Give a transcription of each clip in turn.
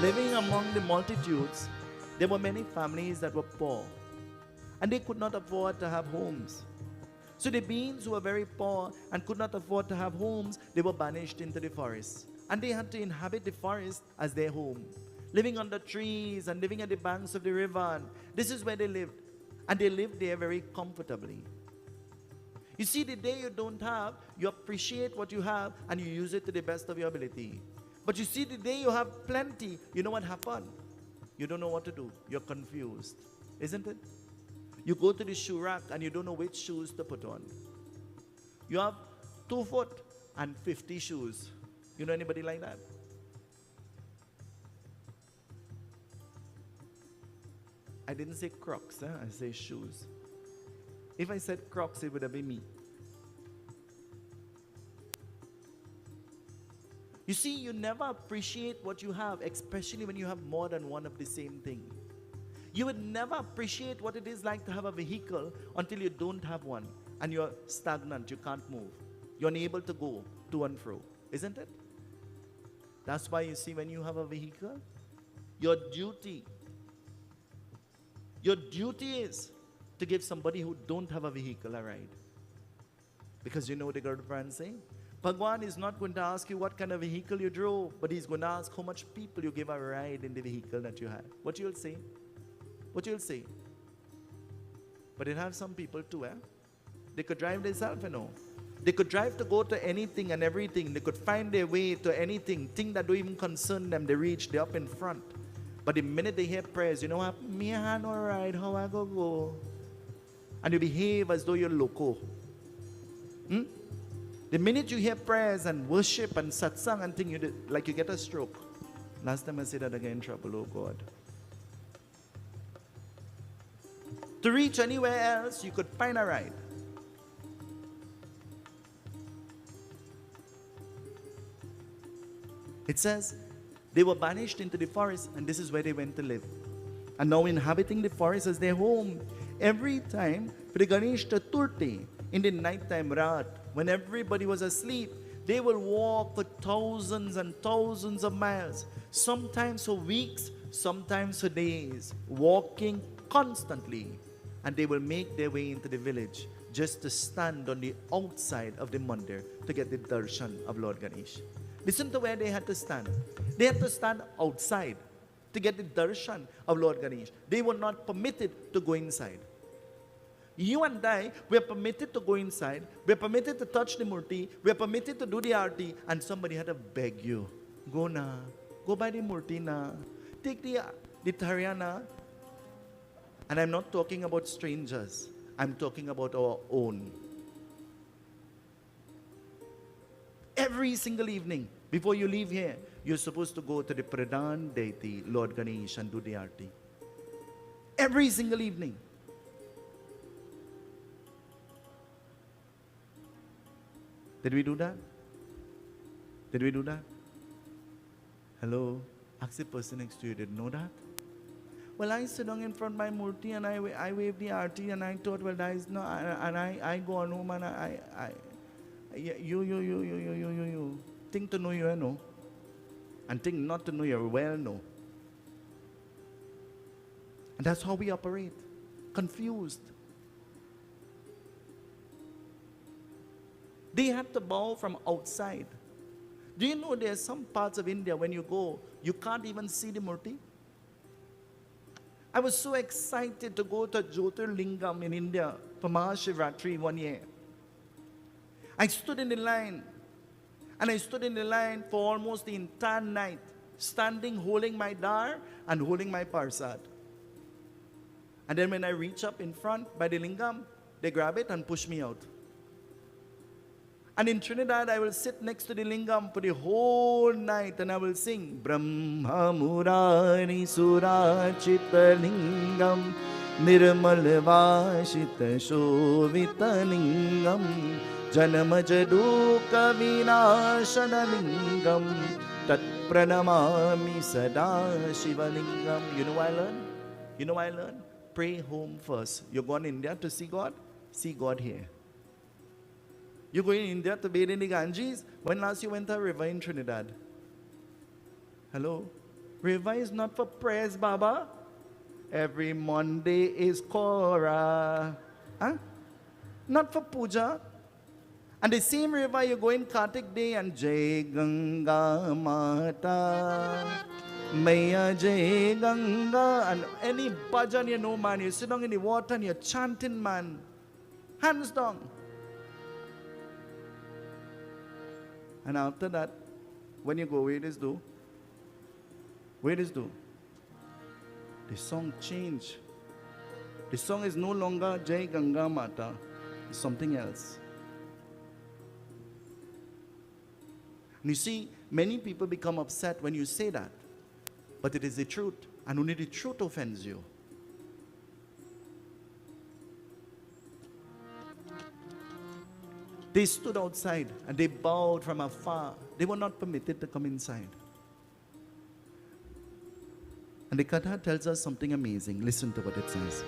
Living among the multitudes, there were many families that were poor, and they could not afford to have homes. So the beings who were very poor and could not afford to have homes, they were banished into the forest. And they had to inhabit the forest as their home, living under trees and living at the banks of the river. And this is where they lived. And they lived there very comfortably. You see, the day you don't have, you appreciate what you have and you use it to the best of your ability. But you see, the day you have plenty, you know what happened? You don't know what to do. You're confused, isn't it? You go to the shoe rack and you don't know which shoes to put on. You have 2 foot and 50 shoes. You know anybody like that? I didn't say Crocs, I say shoes. If I said Crocs, it would have been me. You see, you never appreciate what you have, especially when you have more than one of the same thing. You would never appreciate what it is like to have a vehicle until you don't have one and you're stagnant, you can't move. You're unable to go to and fro, isn't it? That's why you see, when you have a vehicle, your duty is to give somebody who don't have a vehicle a ride. Because you know what the Gurdwara say? Bhagwan is not going to ask you what kind of vehicle you drove, but he's going to ask how much people you give a ride in the vehicle that you had. What you'll say? What you'll say? But it has some people too, They could drive themselves, They could drive to go to anything and everything. They could find their way to anything. Things that don't even concern them, they reach, they're up in front. But the minute they hear prayers, you know what? Me, I had no ride, how I go? And you behave as though you're loco. The minute you hear prayers and worship and satsang and things, like you get a stroke. Last time I said that, I get in trouble, oh God. To reach anywhere else, you could find a ride. It says, they were banished into the forest, and this is where they went to live. And now inhabiting the forest as their home. Every time, for Ganesh Chaturthi, in the nighttime Raat, when everybody was asleep, they will walk for thousands and thousands of miles, sometimes for weeks, sometimes for days, walking constantly. And they will make their way into the village just to stand on the outside of the mandir to get the darshan of Lord Ganesh. Listen to where they had to stand. They had to stand outside to get the darshan of Lord Ganesh. They were not permitted to go inside. You and I, we are permitted to go inside. We are permitted to touch the murti. We are permitted to do the arti. And somebody had to beg you. Go na. Go by the murti na. Take the tharyana. And I'm not talking about strangers. I'm talking about our own. Every single evening, before you leave here, you're supposed to go to the Pradhan deity, Lord Ganesh, and do the arti. Every single evening. Did we do that? Did we do that? Hello? Ask the person next to you, did you know that? Well, I sit down in front of my murti and I wave the arti and I thought, well, that is no, and I go on home and you. Think to know you know. And think not to know you well know. And that's how we operate. Confused. They had to bow from outside. Do you know there are some parts of India when you go, you can't even see the murti? I was so excited to go to Jyotirlingam in India for Mahashivratri one year. I stood in the line, and I stood in the line for almost the entire night, standing, holding my dar and holding my parsad. And then when I reach up in front by the lingam, they grab it and push me out. And in Trinidad, I will sit next to the lingam for the whole night and I will sing Brahma Murari Surachita Lingam Nirmal Vashita Shovita Lingam Janamaja Dukkha Vinashana Lingam Tat Pranamami Sada Shiva Lingam. You know what I learned? You know what I learned? Pray home first. You're going to India to see God? See God here. You go in India to bathe in the Ganges? When last you went to a river in Trinidad? Hello? River is not for prayers, Baba. Every Monday is Korah. Huh? Not for puja. And the same river you go in Kartik Day and Jai Ganga Mata, Maya Jai Ganga, and any bhajan you know, man, you sit down in the water and you're chanting, man. Hands down. And after that, when you go, where does do? Where does do? The song change. The song is no longer Jai Ganga Mata. It's something else. And you see, many people become upset when you say that. But it is the truth. And only the truth offends you. They stood outside and they bowed from afar. They were not permitted to come inside. And the Katha tells us something amazing. Listen to what it says.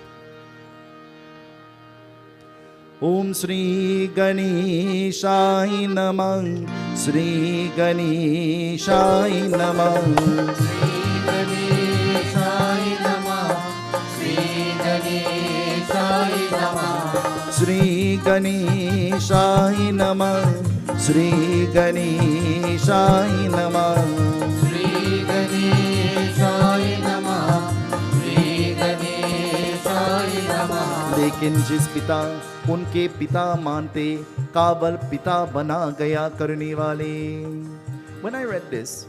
Om Sri Ganeshai Namah, Sri Ganeshai Namah, Sri Ganeshai Namah, Sri Ganeshai Namah, Sri Ganeshai Namah, Sri Ganeshai Namah, Sri Ganeshai Namah. लेकिन जिस पिता उनके पिता मानते काबल पिता बना गया करने वाले. When I read this,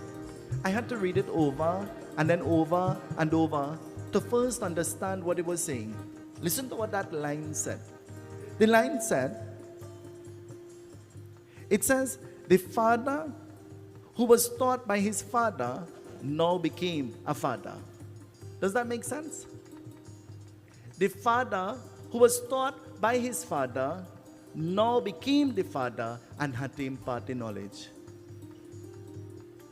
I had to read it over and then over and over to first understand what it was saying. Listen to what that line said. The line said, it says, the father who was taught by his father now became a father. Does that make sense? The father who was taught by his father now became the father and had to impart the knowledge.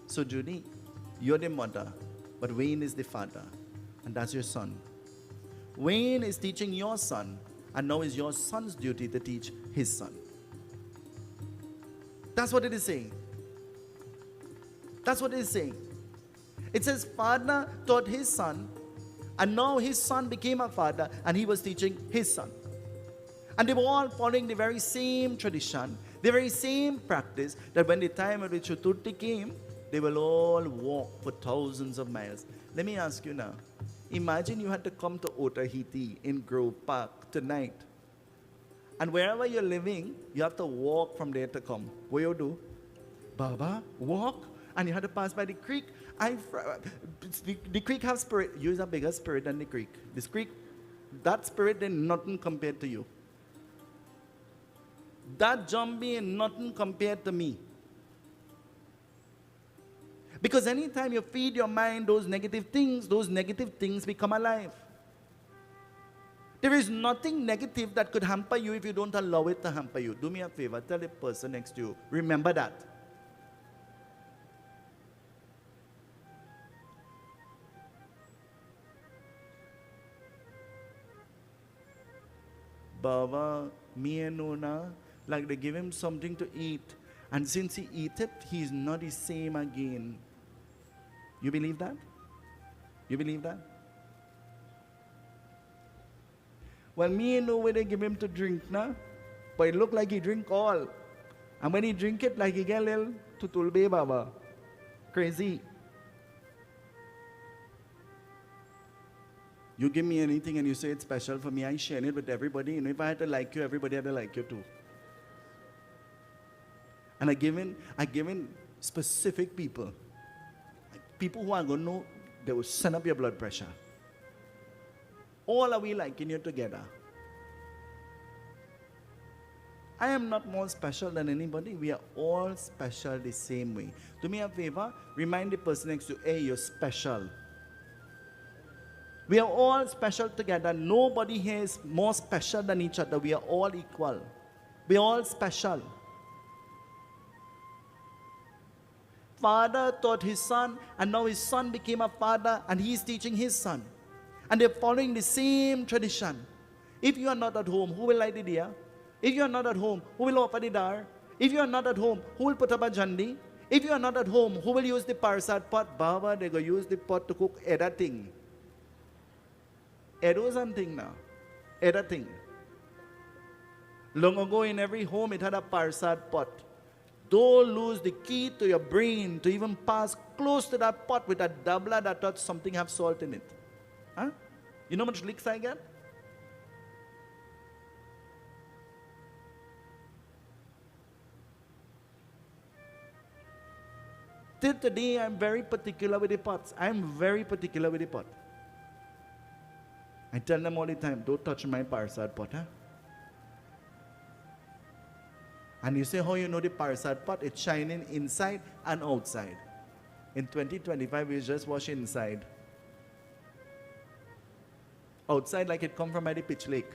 So Judy, you're the mother, but Wayne is the father, and that's your son. Wayne is teaching your son, and now it's your son's duty to teach his son. That's what it is saying. That's what it is saying. It says father taught his son, and now his son became a father, and he was teaching his son. And they were all following the very same tradition, the very same practice, that when the time of the Chaturthi came, they will all walk for thousands of miles. Let me ask you now, imagine you had to come to Otahiti in Grove Park tonight. And wherever you're living, you have to walk from there to come. What you do? Baba, walk? And you had to pass by the creek. The creek has spirit. You is a bigger spirit than the creek. This creek, that spirit is nothing compared to you. That zombie is nothing compared to me. Because anytime you feed your mind those negative things become alive. There is nothing negative that could hamper you if you don't allow it to hamper you. Do me a favor, tell the person next to you, remember that. Baba, me and Nona, like they give him something to eat. And since he eat it, he is not the same again. You believe that? You believe that? Well, me and Nona, they give him to drink now. But it look like he drink all. And when he drink it, like he get a little tutulbe Baba. Crazy. You give me anything and you say it's special for me, I share it with everybody. And if I had to like you, everybody had to like you too. And I give in specific people. People who are going to know, they will send up your blood pressure. All are we liking you together. I am not more special than anybody. We are all special the same way. Do me a favor, remind the person next to you, hey, you're special. We are all special together. Nobody here is more special than each other. We are all equal. We are all special. Father taught his son, and now his son became a father, and he is teaching his son. And they're following the same tradition. If you are not at home, who will light the diya? If you are not at home, who will offer the dar? If you are not at home, who will put up a jandi? If you are not at home, who will use the parsad pot? Baba, they go use the pot to cook other thing. Edo's and thing now. Other thing. Long ago in every home it had a parsad pot. Don't lose the key to your brain to even pass close to that pot with a dabbler that thought something have salt in it. Huh? You know how much licks I get? Till today, I'm very particular with the pots. I'm very particular with the pot. I tell them all the time, don't touch my parsad pot. Huh? And you say, how you know the parsad pot? It's shining inside and outside. In 2025, we just wash inside. Outside like it come from by the pitch lake.